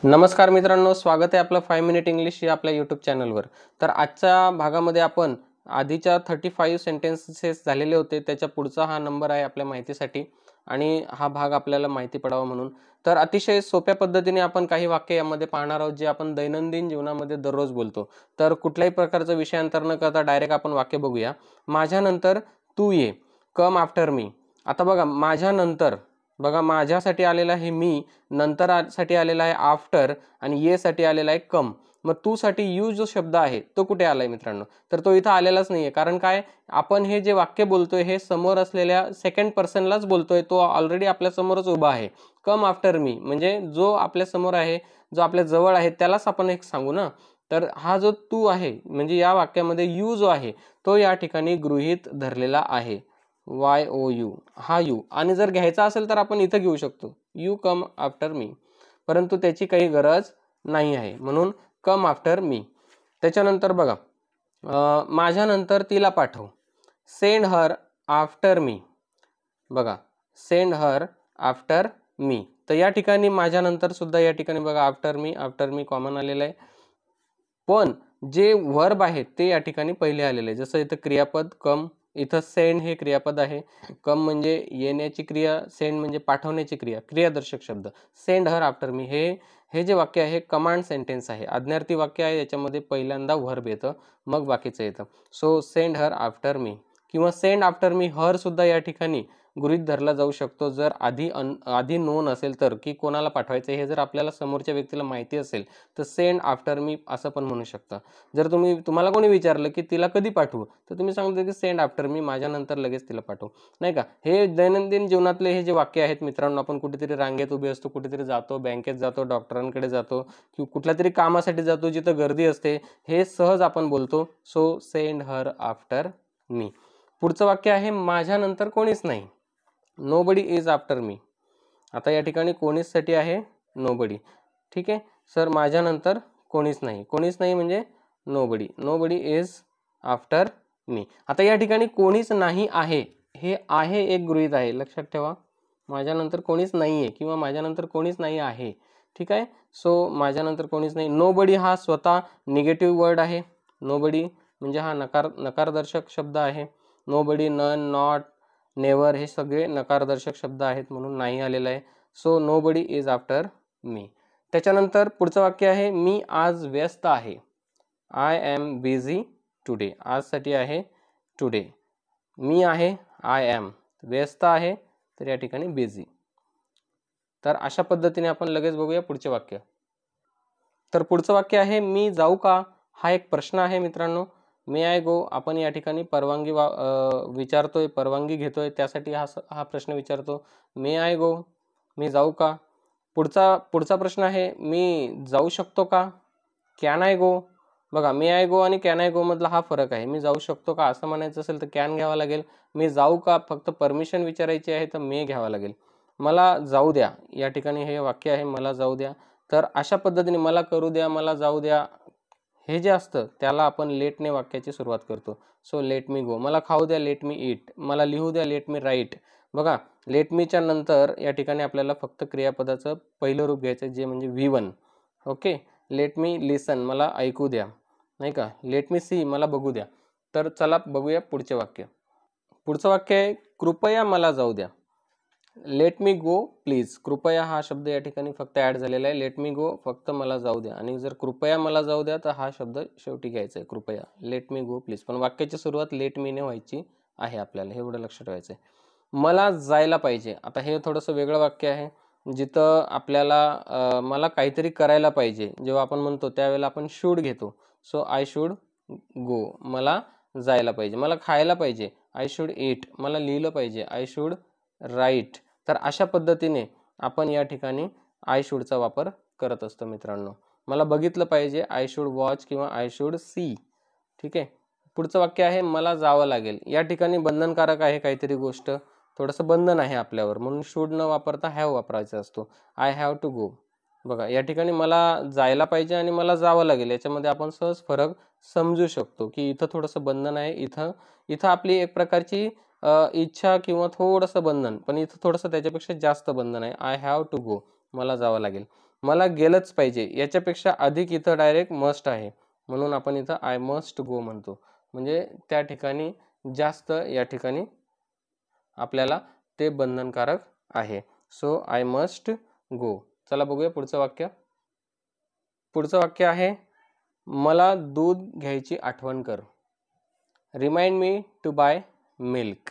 नमस्कार मित्रांनो, स्वागत आहे आपलं 5 मिनिट इंग्लिश या आपल्या यूट्यूब चॅनलवर। तर आजच्या भागामध्ये आपण आधीच्या 35 सेंटेन्सेस झालेले होते, त्याच्या पुढचा हा नंबर आहे आपल्या माहितीसाठी आणि हा भाग आपल्याला माहिती पडावा म्हणून। तर अतिशय सोप्या पद्धतीने आपण काही वाक्य यामध्ये पाहणार आहोत, जे आपण दैनंदिन जीवनामध्ये दररोज बोलतो। तर कुठल्याही प्रकारचा विषयांतर न करता डायरेक्ट आपण वाक्य बघूया। माझ्यानंतर तू ये, कम आफ्टर मी। आता बघा, माझ्यानंतर बघा, माझ्यासाठी आलेला आहे मी, नंतर साठी आलेला आहे आफ्टर आणि ये साठी आलेला आहे कम। मग तू साठी यू जो शब्द आहे तो कुठे आलाय मित्रांनो? तर तो इथं आलेलाच नाहीये। कारण काय, आपण हे जे वाक्य बोलतोय हे समोर असलेल्या सेकंड पर्सनलाच बोलतोय, तो ऑलरेडी आपल्या समोरच उभा आहे। कम आफ्टर मी म्हणजे जो आपल्या समोर आहे, जो आपल्या जवळ आहे, त्यालाच आपण एक सांगू ना। तर हा जो तू आहे म्हणजे या वाक्यामध्ये यू जो आहे तो या ठिकाणी गृहीत धरलेला आहे। YOU हा यू, आणि जर घ्यायचा असेल तर आपण इथं घेऊ शकतो, यू कम आफ्टर मी, परंतु त्याची काही गरज नाही आहे, म्हणून कम आफ्टर मी। त्याच्यानंतर बघा, माझ्यानंतर तिला पाठव, सेंड हर आफ्टर मी। बघा, सेंड हर आफ्टर मी। तर या ठिकाणी माझ्यानंतर सुद्धा या ठिकाणी बघा आफ्टर मी कॉमन आलेलं आहे, पण जे वर्ब आहे ते या ठिकाणी पहिले आलेले आहे। जसं इथं क्रियापद कम, इथं सेंड हे क्रियापद आहे, कम म्हणजे येण्याची क्रिया, सेंड म्हणजे पाठवण्याची क्रिया, क्रियादर्शक शब्द। सेंड हर आफ्टर मी हे जे वाक्य आहे कमांड सेंटेन्स आहे, आज्ञार्थी वाक्य आहे। याच्यामध्ये पहिल्यांदा वर्ब येतं, मग बाकीचं येतं। So send her after me किंवा सेंड आफ्टर मी हर सुद्धा या ठिकाणी गृहीत धरला जाऊ शकतो, जर आधी नोन असेल तर, की कोणाला पाठवायचं हे जर आपल्याला समोरच्या व्यक्तीला माहिती असेल तर सेंड आफ्टर मी असं पण म्हणू शकता। जर तुम्हाला कोणी विचारलं की तिला कधी पाठवू, तर तुम्ही सांगता की सेंड आफ्टर मी, माझ्यानंतर लगेच तिला पाठवू, नाही का। हे दैनंदिन जीवनातले हे जे वाक्य आहेत मित्रांनो, आपण कुठेतरी रांगेत उभे असतो, कुठेतरी जातो, बँकेत जातो, डॉक्टरांकडे जातो किंवा कुठल्या तरी कामासाठी जातो जिथं गर्दी असते, हे सहज आपण बोलतो। So send her after me. पुढचं वाक्य आहे माझ्यानंतर कोणीच नाही, नोबडी इज आफ्टर मी। आता या ठिकाणी कोणीच साठी आहे नोबडी, ठीक आहे सर। माझ्यानंतर कोणीच नाही म्हणजे नोबडी इज आफ्टर मी। आता या ठिकाणी कोणीच नाही आहे, हे आहे एक गृहीत आहे, लक्षात ठेवा। माझ्यानंतर कोणीच नाहीये किंवा माझ्यानंतर कोणीच नाही आहे, ठीक आहे। सो माझ्यानंतर कोणीच नाही, नोबडी हा स्वतः निगेटिव्ह वर्ड आहे। नोबडी म्हणजे हा नकारदर्शक शब्द आहे। नोबडी, नन, नॉट, नेवर हे सगळे नकारदर्शक शब्द आहेत, म्हणून नाही आलेला आहे। So nobody is after me. त्याच्यानंतर पुढचं वाक्य आहे मी आज व्यस्त आहे, आय एम बिझी टुडे। आज साठी आहे टुडे, मी आहे आय एम, व्यस्त आहे तर या ठिकाणी बिझी। तर अशा पद्धतीने आपण लगेच बघूया पुढचे वाक्य। तर पुढचं वाक्य आहे मी जाऊ का, हा एक प्रश्न आहे मित्रांनो। मे आय गो, आपण या ठिकाणी परवानगी विचारतोय, परवानगी घेतोय, त्यासाठी हा प्रश्न विचारतो, मे आय गो, मी जाऊ का। पुढचा प्रश्न आहे मी जाऊ शकतो का, कॅन आय गो। बघा, मे आय गो आणि कॅन आय गो मधला हा फरक आहे। मी जाऊ शकतो का असं म्हणायचं असेल तर कॅन घ्यावा लागेल, मी जाऊ का फक्त परमिशन विचारायची आहे तर मे घ्यावा लागेल। मला जाऊ द्या, या ठिकाणी हे वाक्य आहे मला जाऊ द्या। तर अशा पद्धतीने मला करू द्या, मला जाऊ द्या, हे जे असतं त्याला आपण लेटने वाक्याची सुरुवात करतो। सो लेट मी गो, मला खाऊ द्या, लेट मी ईट, मला लिहू द्या, लेट मी राईट। बघा, लेट मीच्या नंतर या ठिकाणी आपल्याला फक्त क्रियापदाचं पहिलं रूप घ्यायचं, जे म्हणजे V1, okay. Let me listen, मला ऐकू द्या, नाही का। लेट मी सी, मला बघू द्या। तर चला बघूया पुढचे वाक्य। पुढचं वाक्य आहे कृपया मला जाऊ द्या, लेट मी गो प्लीज। कृपया हा शब्द या ठिकाणी फक्त ऍड झालेला आहे, लेट मी गो फक्त मला जाऊ द्या, आणि जर कृपया मला जाऊ द्या तर हा शब्द शेवटी घ्यायचा आहे, कृपया, लेट मी गो प्लीज। पण वाक्याची सुरुवात लेट मीने व्हायची आहे, आपल्याला हे एवढं लक्षात ठेवायचं आहे। मला जायला पाहिजे, आता हे थोडंसं वेगळं वाक्य आहे, जिथं आपल्याला मला काहीतरी करायला पाहिजे जेव्हा आपण म्हणतो त्यावेळेला आपण शूड घेतो। सो आय शूड गो, मला जायला पाहिजे। मला खायला पाहिजे, आय शूड ईट, मला लिहिलं पाहिजे, आय शूड राईट। तर अशा पद्धतीने आपण या ठिकाणी आय शूडचा वापर करत असतो मित्रांनो। मला बघितलं पाहिजे, आय शूड वॉच किंवा आय शूड सी, ठीक आहे। पुढचं वाक्य आहे मला जावं लागेल, या ठिकाणी बंधनकारक आहे काहीतरी गोष्ट, थोडंसं बंधन आहे आपल्यावर, म्हणून शूड न वापरता हॅव वापरायचा असतो, आय हॅव टू गो। बघा, या ठिकाणी मला जायला पाहिजे आणि मला जावं लागेल, याच्यामध्ये आपण सहज फरक समजू शकतो की इथं थोडंसं बंधन आहे, इथं आपली एक प्रकारची इच्छा किंवा थोडंसं बंधन, पण इथं थोडंसं त्याच्यापेक्षा जास्त बंधन आहे, आय हॅव टू गो, मला जावं लागेल। मला गेलंच पाहिजे याच्यापेक्षा अधिक इथं डायरेक्ट मस्ट आहे, म्हणून आपण इथं आय मस्ट गो म्हणतो. म्हणजे त्या ठिकाणी जास्त, या ठिकाणी आपल्याला ते बंधनकारक आहे. So I must go. चला बघूया पुढचं वाक्य. पुढचं वाक्य आहे मला दूध घ्यायची आठवण कर. Remind me to buy milk.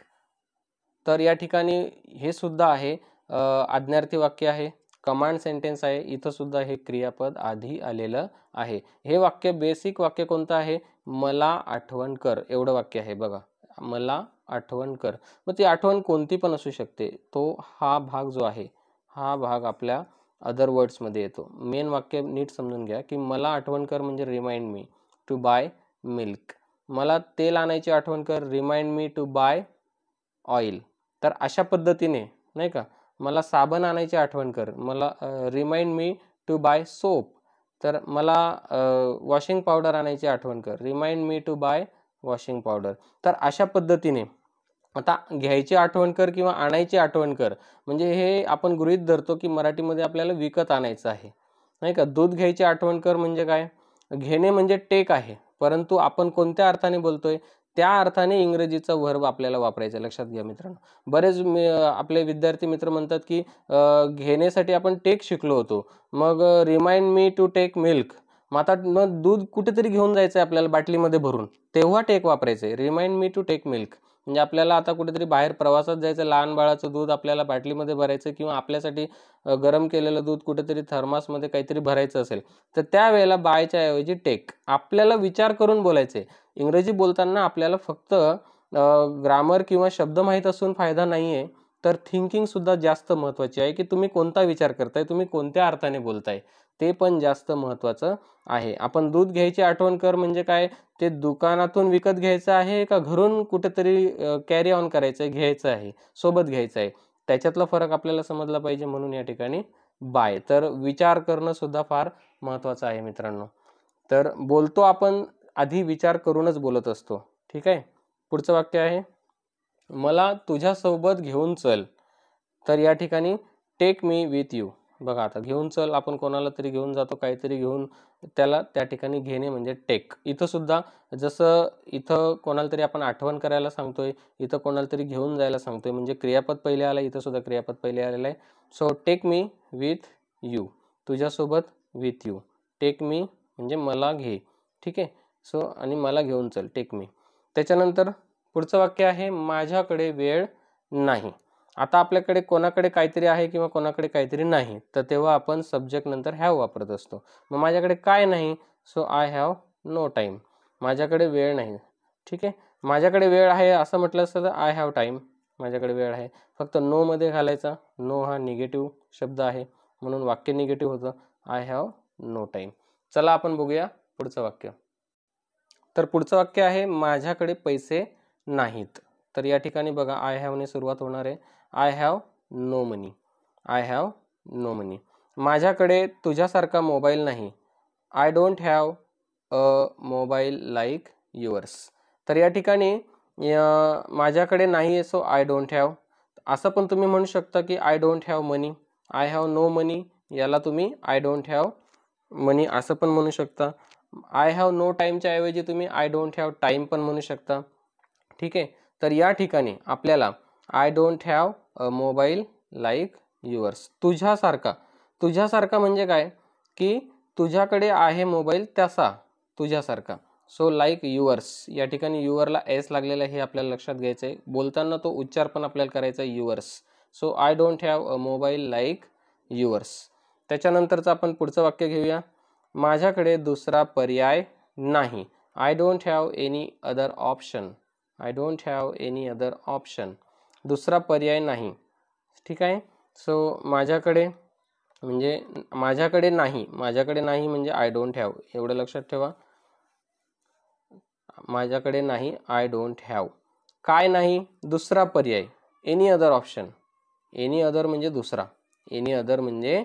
तर या ठिकाणी हे सुद्धा आहे आज्ञार्थी वाक्य आहे, कमांड सेंटेन्स आहे. इथं सुद्धा हे क्रियापद आधी आलेलं आहे. हे वाक्य बेसिक वाक्य कोणतं आहे, मला आठवण कर एवढं वाक्य आहे बघा, मला आठवण कर. मग ती आठवण कोणती पण असू शकते. तो हा भाग जो आहे हा भाग आपल्या अदर वर्ड्समध्ये येतो. मेन वाक्य नीट समजून घ्या की मला आठवण कर म्हणजे remind me to buy milk. मला तेल आणायची आठवण कर, remind me to buy oil. तर अशा पद्धतीने नाही का, मला साबण आणायची आठवण कर, मला remind me to buy soap. तर मला वॉशिंग पावडर आणायची आठवण कर, remind me to buy washing powder. तर अशा पद्धतीने आता घ्यायची आठवण कर किंवा आणायची आठवण कर म्हणजे हे आपण गृहीत धरतो की मराठीमध्ये आपल्याला विकत आणायचं आहे नाही का. दूध घ्यायची आठवण कर म्हणजे काय, घेणे म्हणजे टेक आहे, परंतु आपण कोणत्या अर्थाने बोलतोय, त्या अर्थाने इंग्रजीचा वर्ब आपल्याला वापरायचा. लक्षात घ्या मित्रांनो. बरेच आपले विद्यार्थी मित्र म्हणतात की घेण्यासाठी आपण टेक शिकलो होतो, मग remind me to take milk. मग आता मग दूध कुठेतरी घेऊन जायचं आहे आपल्याला बाटलीमध्ये भरून, तेव्हा टेक वापरायचं, remind me to take milk. म्हणजे आपल्याला आता कुठेतरी बाहेर प्रवासात जायचं, लहान बाळाचं दूध आपल्याला बाटलीमध्ये भरायचं किंवा आपल्यासाठी गरम केलेलं दूध कुठेतरी थर्मासमध्ये काहीतरी भरायचं असेल, तर त्यावेळेला बायच्या ऐवजी टेक. आपल्याला विचार करून बोलायचे. इंग्रजी बोलताना आपल्याला फक्त ग्रामर किंवा शब्द माहीत असून फायदा नाही आहे, तर थिंकिंग सुद्धा जास्त महत्त्वाची आहे की तुम्ही कोणता विचार करताय, तुम्ही कोणत्या अर्थाने बोलताय, ते पण जास्त महत्त्वाचं आहे. आपण दूध घ्यायची आठवण कर म्हणजे काय, ते दुकानातून विकत घ्यायचं आहे का घरून कुठेतरी कॅरी ऑन करायचं, घ्यायचं आहे, सोबत घ्यायचं आहे, त्याच्यातला फरक आपल्याला समजला पाहिजे. म्हणून या ठिकाणी बाय. तर विचार करणं सुद्धा फार महत्त्वाचं आहे मित्रांनो. तर बोलतो आपण आधी विचार करूनच बोलत असतो. ठीक आहे. पुढचं वाक्य आहे मला तुझ्यासोबत घेऊन चल. तर या ठिकाणी टेक मी विथ यू. बघा आता घेऊन चल, आपण कोणाला तरी घेऊन जातो, काहीतरी घेऊन, त्याला त्या ठिकाणी घेणे म्हणजे टेक. इथं सुद्धा जसं इथं कोणाला तरी आपण आठवण करायला सांगतोय, इथं कोणाला तरी घेऊन जायला सांगतोय, म्हणजे क्रियापद पहिले आलं, इथं सुद्धा क्रियापद पहिले आलेलं आहे. So take me with you, तुझ्यासोबत विथ यू. टेक मी म्हणजे मला घे. ठीक आहे. सो आणि मला घेऊन चल, टेक मी. त्याच्यानंतर पुढचं वाक्य आहे माझ्याकडे वेळ नाही. आता आपल्याकडे कोणाकडे काहीतरी आहे किंवा कोणाकडे काहीतरी नाही, तर तेव्हा आपण सब्जेक्ट नंतर हॅव वापरत असतो. मग माझ्याकडे काय नाही, so I have no time. माझ्याकडे वेळ नाही. ठीक आहे. माझ्याकडे वेळ आहे असं म्हटलं असतं तर आय हॅव टाईम. माझ्याकडे वेळ आहे फक्त नो मध्ये घालायचा. नो हा निगेटिव्ह शब्द आहे म्हणून वाक्य निगेटिव्ह होतं. I have no time. चला आपण बघूया पुढचं वाक्य. तर पुढचं वाक्य आहे माझ्याकडे पैसे नाहीत. तर या ठिकाणी बघा आय हॅवने सुरुवात होणार आहे. I have no money. I have no money. माझ्याकडे तुझ्यासारखा मोबाईल नाही. I don't have a mobile like yours. तर या ठिकाणी माझ्याकडे नाही आहे सो आय डोंट हॅव. असं पण तुम्ही म्हणू शकता की I don't have money. I have no money याला तुम्ही आय डोंट हॅव मनी असं पण म्हणू शकता. आय हॅव नो टाईमच्या ऐवजी तुम्ही आय डोंट हॅव टाईम पण म्हणू शकता. ठीक आहे. तर या ठिकाणी आपल्याला I don't have a mobile like yours. तुझ्यासारखा. तुझ्यासारखा म्हणजे काय की तुझ्याकडे आहे मोबाईल तसा, तुझ्यासारखा. So like yours. या ठिकाणी युअरला एस लागलेला हे आपल्याला लक्षात घ्यायचं आहे. बोलताना तो उच्चार पण आपल्याला करायचा आहे yours. So I don't have a mobile like yours. त्याच्यानंतरचं आपण पुढचं वाक्य घेऊया. माझ्याकडे दुसरा पर्याय नाही. I don't have any other option. I don't have any other option. दुसरा पर्याय नाही. ठीक आहे. सो माझ्याकडे म्हणजे माझ्याकडे नाही. माझ्याकडे नाही म्हणजे आय डोंट हॅव. एवढं लक्षात ठेवा. माझ्याकडे नाही आय डोंट हॅव. काय नाही, दुसरा पर्याय. Any other option. Any other म्हणजे दुसरा. एनी अदर म्हणजे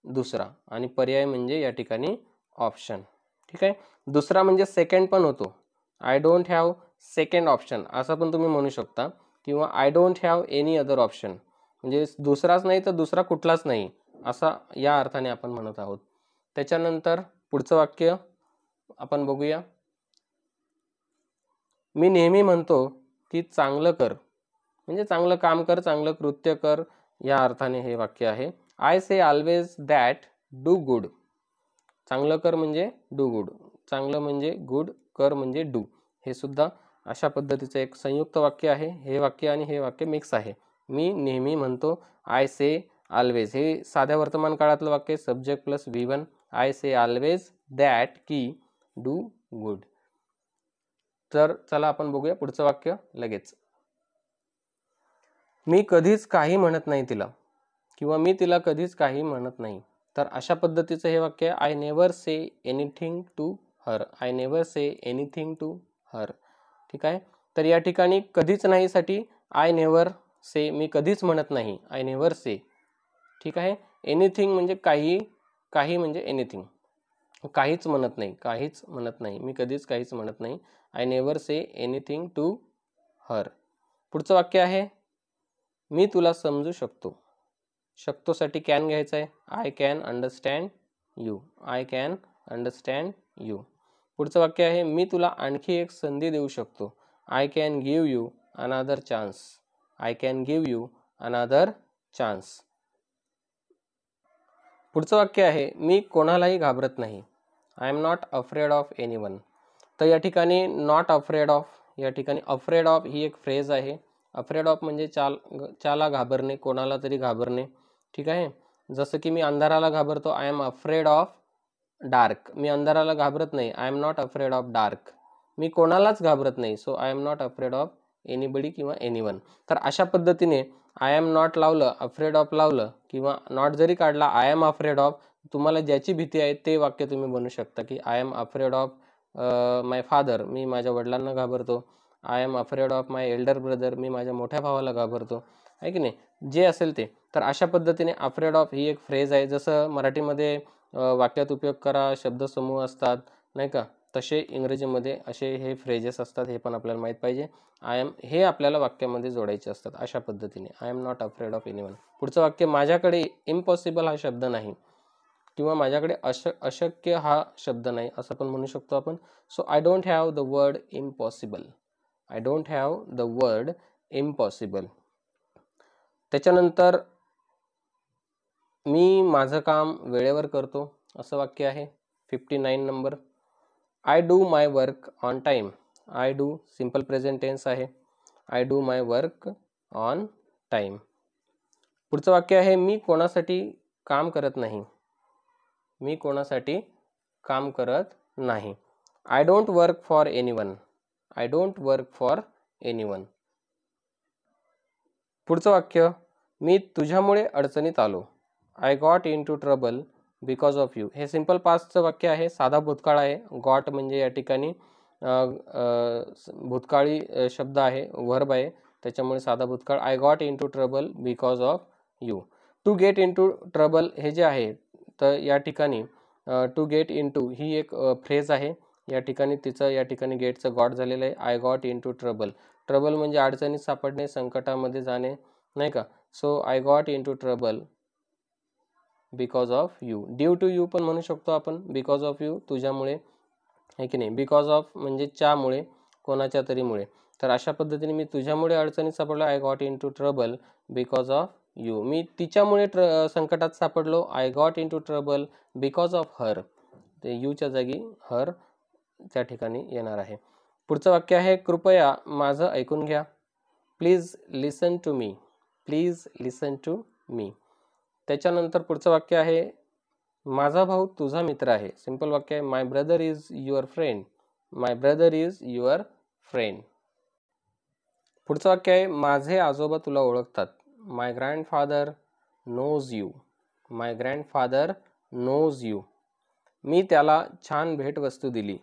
दुसरा आणि पर्याय म्हणजे या ठिकाणी ऑप्शन. ठीक आहे. दुसरा म्हणजे सेकंड पण होतो. I don't have second option असं पण तुम्ही म्हणू शकता किंवा I don't have any other option म्हणजे दुसराच नाही तर दुसरा कुठलाच नाही असा या अर्थाने आपण म्हणत आहोत. त्याच्यानंतर पुढचं वाक्य आपण बघूया. मी नेहमी म्हणतो की चांगलं कर, म्हणजे चांगलं काम कर, चांगलं कृत्य कर, या अर्थाने हे वाक्य आहे. I say always that do good. चांगलं कर म्हणजे डू गुड, चांगलं म्हणजे गुड, कर म्हणजे डू. हे सुद्धा अशा पद्धतीचं एक संयुक्त वाक्य आहे. हे वाक्य आणि हे वाक्य मिक्स आहे. मी नेहमी म्हणतो, आय से ऑलवेज, हे साध्या वर्तमान काळातलं वाक्य, subject plus V1. I say always that की डू गुड. तर चला आपण बघूया पुढचं वाक्य लगेच. मी कधीच काही म्हणत नाही तिला, किंवा मी तिला कधीच काही म्हणत नाही. तर अशा पद्धतीचं हे वाक्य, I never say anything to her. I never say anything to her. ठीक आहे. तर या ठिकाणी कधीच नाही साठी आय नेवर से, मी कधीच म्हणत नाही, आय नेवर से. ठीक आहे. एनिथिंग म्हणजे काही, काही म्हणजे एनिथिंग, काहीच म्हणत नाही, काहीच म्हणत नाही, मी कधीच काहीच म्हणत नाही. I never say anything to her. पुढचं वाक्य आहे, मी तुला समजू शकतो. शकतोसाठी कॅन घ्यायचं आहे. I can understand you. I can understand you. पुढचं वाक्य आहे, मी तुला आणखी एक संधी देऊ शकतो. I can give you another chance. I can give you another chance. पुढचं वाक्य आहे, मी कोणालाही घाबरत नाही. I am not afraid of anyone. तर या ठिकाणी नॉट अफ्रेड ऑफ, या ठिकाणी अफ्रेड ऑफ ही एक फ्रेज आहे. अफ्रेड ऑफ म्हणजे चाला घाबरणे, कोणाला तरी घाबरणे. ठीक आहे. जसं की मी अंधाराला घाबरतो, I am afraid of dark. मी अंधाराला घाबरत नाही, I am not afraid of dark. मी कोणालाच घाबरत नाही, so I am not afraid of anybody किंवा एनीवन. तर अशा पद्धतीने आय एम नॉट लावलं, अफ्रेड ऑफ लावलं, किंवा नॉट जरी काढला, आय एम अफ्रेड ऑफ, तुम्हाला ज्याची भीती आहे ते वाक्य तुम्ही बनवू शकता. की I am afraid of my father, मी माझ्या वडिलांना घाबरतो. I am afraid of my elder brother, मी माझ्या मोठ्या भावाला घाबरतो. आहे की नाही, जे असेल ते. तर अशा पद्धतीने अफ्रेड ऑफ ही एक फ्रेज आहे. जसं मराठीमध्ये वाक्यात उपयोग करा शब्दसमूह असतात, नाही का, तसे इंग्रजीमध्ये असे हे फ्रेजेस असतात. हे पण आपल्याला माहीत पाहिजे. आय एम हे आपल्याला वाक्यामध्ये जोडायचे असतात अशा पद्धतीने. I am not afraid of anyone. पुढचं वाक्य, माझ्याकडे इम्पॉसिबल हा शब्द नाही, किंवा माझ्याकडे अशक्य हा शब्द नाही, असं पण म्हणू शकतो आपण. So I don't have the word impossible. I don't have the word impossible. त्याच्यानंतर मी माझं काम वेळेवर करतो, असं वाक्य आहे. 59 number. I do my work on time. I do simple present tense आहे. I do my work on time. पुढचं वाक्य आहे, मी कोणासाठी काम करत नाही. मी कोणासाठी काम करत नाही. I don't work for anyone. I don't work for anyone. पुढचं वाक्य, मी तुझ्यामुळे अडचणीत आलो. I got into trouble because of you. हे सिंपल पास्टचं वाक्य आहे, साधा भूतकाळ आहे. गॉट म्हणजे या ठिकाणी भूतकाळी शब्द आहे, वर्ब आहे, त्याच्यामुळे साधा भूतकाळ. I got into trouble because of you. To get into trouble हे जे आहे, तर या ठिकाणी टू गेट इन टू ही एक फ्रेज आहे. या ठिकाणी तिचं या ठिकाणी गेटचं गॉट झालेलं आहे. I got into trouble. Trouble म्हणजे अडचणीत सापडणे, संकटामध्ये जाणे, नाही का. So I got into trouble because of you. Due to you पण म्हणू शकतो आपण. बिकॉज ऑफ यू, तुझ्यामुळे, आहे की नाही. बिकॉज ऑफ म्हणजे च्यामुळे, कोणाच्या तरी मुळे. तर अशा पद्धतीने मी तुझ्यामुळे अडचणीत सापडलो, I got into trouble because of you. मी तिच्यामुळे संकटात सापडलो, I got into trouble because of her. ते यूच्या जागी हर त्या ठिकाणी येणार आहे. पुढचं वाक्य आहे, कृपया माझं ऐकून घ्या. Please listen to me. Please listen to me. त्याच्यानंतर पुढचं वाक्य आहे, माझा भाऊ तुझा मित्र आहे. सिंपल वाक्य आहे, my brother is your friend. My brother is your friend. पुढचं वाक्य आहे, माझे आजोबा तुला ओळखतात. My grandfather knows you. My grandfather knows you. मी त्याला छान भेटवस्तू दिली.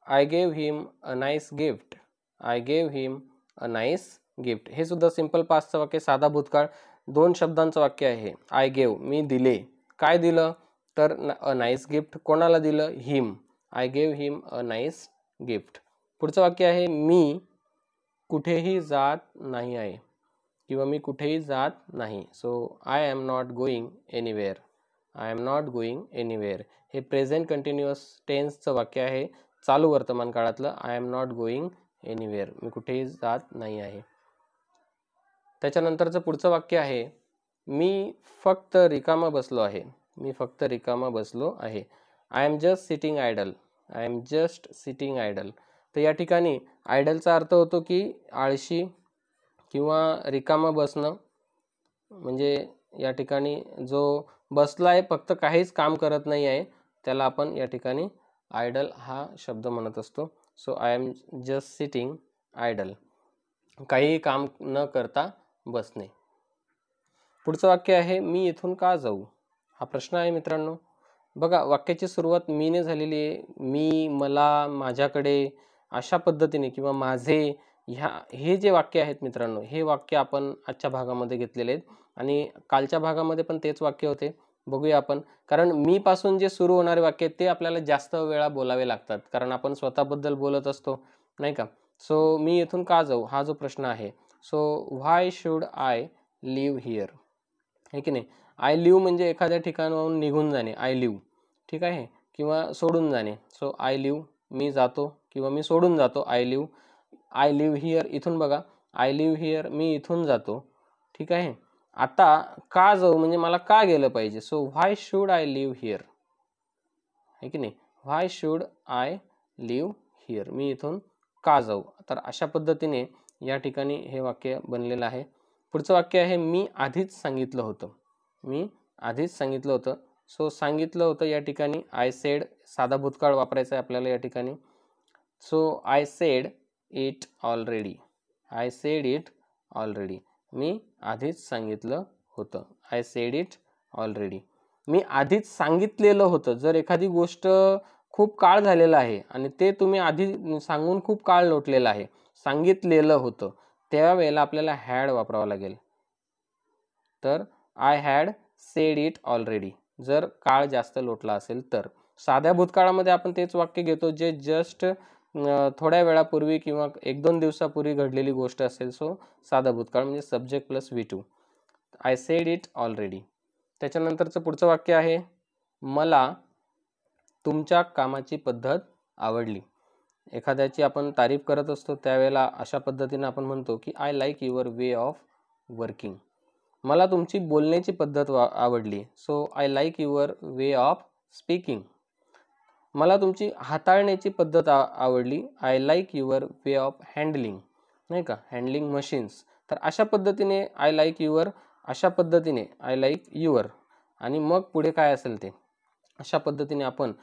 I gave him a nice gift. I gave him a nice gift. हे सुद्धा सिंपल पास्टचं वाक्य, साधा भूतकाळ, 2 शब्दांचं वाक्य आहे. आय गेव, मी दिले. काय दिलं, तर अ नाईस गिफ्ट. कोणाला दिलं, him. I gave him a nice gift. पुढचं वाक्य आहे, मी कुठेही जात नाही आहे. किंवा मी कुठेही जात नाही. So I am not going anywhere. I am not going anywhere हे प्रेझेंट कंटिन्युअस टेन्सचं वाक्य आहे, चालू वर्तमान काळातलं. I am not going anywhere, मी कुठेही जात नाही आहे. त्याच्यानंतरचं पुढचं वाक्य आहे, मी फक्त रिकामा बसलो आहे. मी फक्त रिकामा बसलो आहे. I am just sitting idle. I am just sitting idle. तर या ठिकाणी आयडलचा अर्थ होतो की आळशी किंवा रिकामा बसणं. म्हणजे या ठिकाणी जो बसला आहे, फक्त काहीच काम करत नाही आहे, त्याला आपण या ठिकाणी आयडल हा शब्द म्हणत असतो. So I am just sitting idle, काही काम न करता बसणे. पुढचं वाक्य आहे, मी इथून का जाऊ. हा प्रश्न आहे मित्रांनो. बघा, वाक्याची सुरुवात मीने झालेली आहे. मी, मला, माझ्याकडे अशा पद्धतीने किंवा माझे, हे जे वाक्य आहेत मित्रांनो, हे वाक्य आपण आजच्या भागामध्ये घेतलेले आहेत आणि कालच्या भागामध्ये पण तेच वाक्य होते. बघूया आपण. कारण मी पासून जे सुरू होणारे वाक्य आहेत ते आपल्याला जास्त वेळा बोलावे लागतात, कारण आपण स्वतःबद्दल बोलत असतो, नाही का. सो मी इथून का जाऊ हा जो प्रश्न आहे. So why should I leave here, आहे की नाही. आय लिव्ह म्हणजे एखाद्या ठिकाणावरून निघून जाणे, आय लिव्ह, ठीक आहे, किंवा सोडून जाणे. सो आय लिव्ह, मी जातो किंवा मी सोडून जातो. I live. I leave here, इथून बघा, आय लिव्ह हिअर, मी इथून जातो, ठीक आहे. आता का जाऊ म्हणजे मला का गेलं पाहिजे. So why should I leave here, आहे की नाही. Why should I leave here, मी इथून का जाऊ. तर अशा पद्धतीने या ठिकाणी हे वाक्य बनलेलं आहे. पुढचं वाक्य आहे, मी आधीच सांगितलं होतं. मी आधीच सांगितलं होतं. सो सांगितलं होतं या ठिकाणी आय सेड, साधा भूतकाळ वापरायचा आहे आपल्याला या ठिकाणी. So I said it already. I said it already, मी आधीच सांगितलं होतं. आय सेड इट ऑलरेडी, मी आधीच सांगितलेलं होतं. जर एखादी गोष्ट खूप काळ झालेला आहे आणि ते तुम्ही आधी सांगून खूप काळ लोटलेला आहे, सांगितलेलं होतं, त्यावेळेला आपल्याला हॅड वापरावं लागेल. तर I had sed it already, जर काळ जास्त लोटला असेल तर. साध्या भूतकाळामध्ये आपण तेच वाक्य घेतो जे जस्ट थोड्या वेळापूर्वी किंवा 1-2 दिवसापूर्वी घडलेली गोष्ट असेल. सो साधा भूतकाळ म्हणजे subject plus V2. I said it already. त्याच्यानंतरचं पुढचं वाक्य आहे, मला तुमच्या कामाची पद्धत आवडली. एखाद्याची आपण तारीफ करत असतो त्यावेळेला अशा पद्धतीने आपण म्हणतो की I like your way of working. मला तुमची बोलण्याची पद्धत आवडली. So I like your way of speaking. मला तुमची हाताळण्याची पद्धत आवडली. I like your way of handling, नाही का, हँडलिंग मशीन्स. तर अशा पद्धतीने आय लाईक युअर, अशा पद्धतीने आय लाईक युअर, आणि मग पुढे काय असेल ते अशा पद्धतीने आपण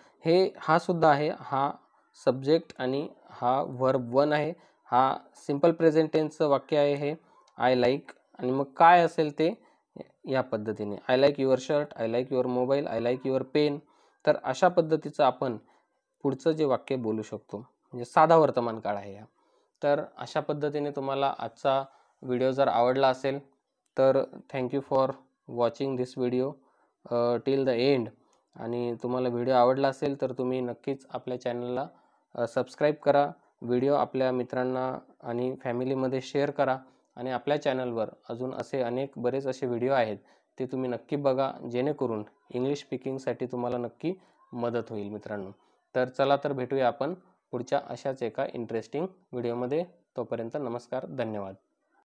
हा सुद्धा आहे, हा सब्जेक्ट आणि हा वर्ब 1 आहे. हा सिंपल प्रेझेंट टेन्सचं वाक्य आहे हे आय लाईक, आणि मग काय असेल ते या पद्धतीने I like your shirt, I like your mobile, I like your pen. तर अशा पद्धतीचं आपण पुढचं जे वाक्य बोलू शकतो, म्हणजे साधा वर्तमान काळ आहे हा. तर अशा पद्धतीने तुम्हाला आजचा व्हिडिओ जर आवडला असेल तर thank you for watching this video till the end. आणि तुम्हाला व्हिडिओ आवडला असेल तर तुम्ही नक्कीच आपल्या चॅनलला सबस्क्राईब करा, व्हिडिओ आपल्या मित्रांना आणि फॅमिलीमध्ये शेअर करा, आणि आपल्या चॅनलवर अजून बरेच असे व्हिडिओ आहेत ते तुम्ही नक्की बघा, जेणेकरून इंग्लिश स्पीकिंगसाठी तुम्हाला नक्की मदत होईल मित्रांनो. तर चला तर भेटूया आपण पुढच्या अशाच एका इंटरेस्टिंग व्हिडिओमध्ये. तोपर्यंत नमस्कार, धन्यवाद.